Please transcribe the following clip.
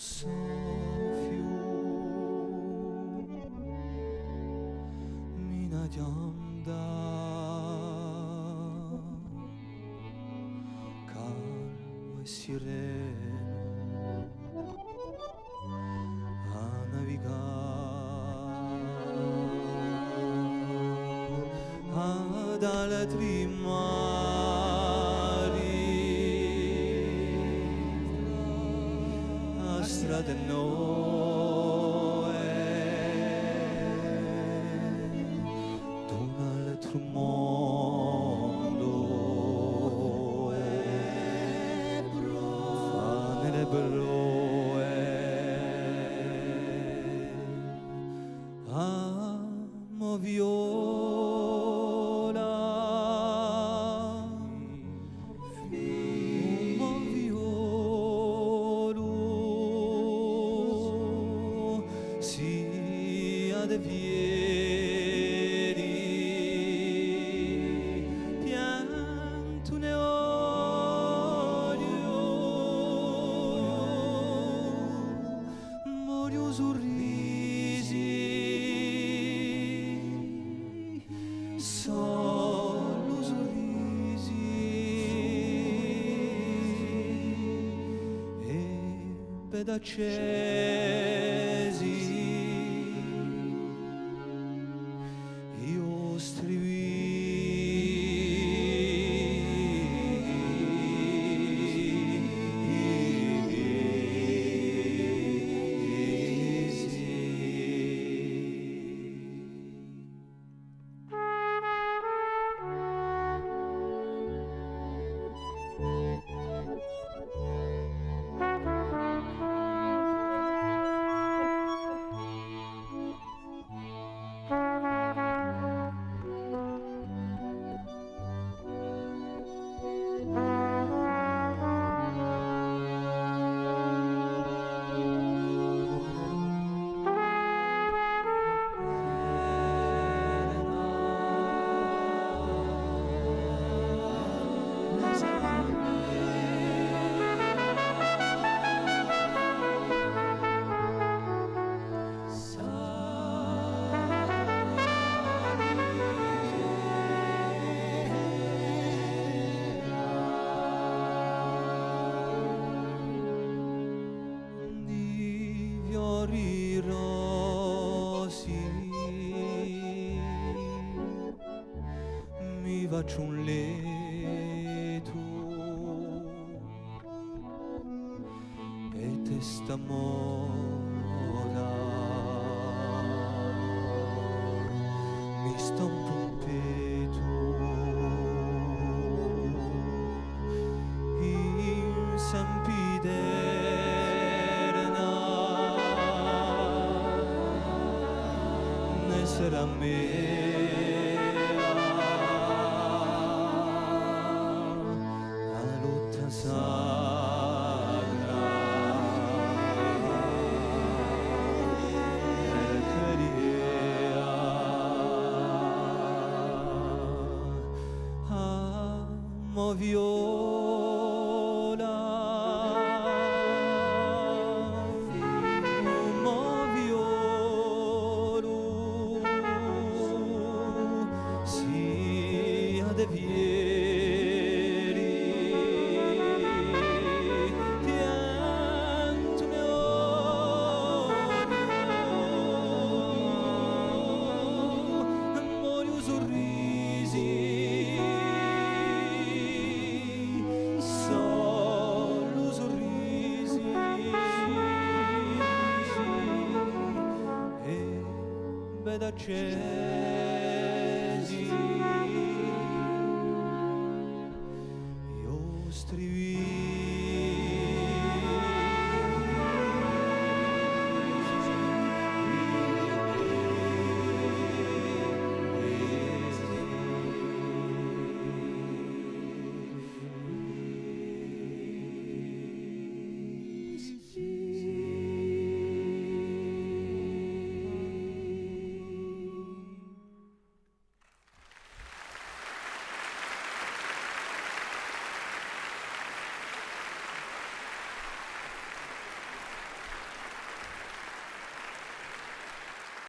soffio mina dianda calmo e sereno a navigare ad altri mari a strade nuove d'un altro mondo fa nelle broe amo viola amo violo sia de vieri pianto ne olio morio sorrisi solo sorrisi e pedacesi io di fiori rosi mi faccio un letto e testa moda mi stampo un petto in sempiterna ne sarà mea la lotta sacra percheria amo viola amo violo sia de vieri pianto ne olio morio sorrisi solo sorrisi e pedacesi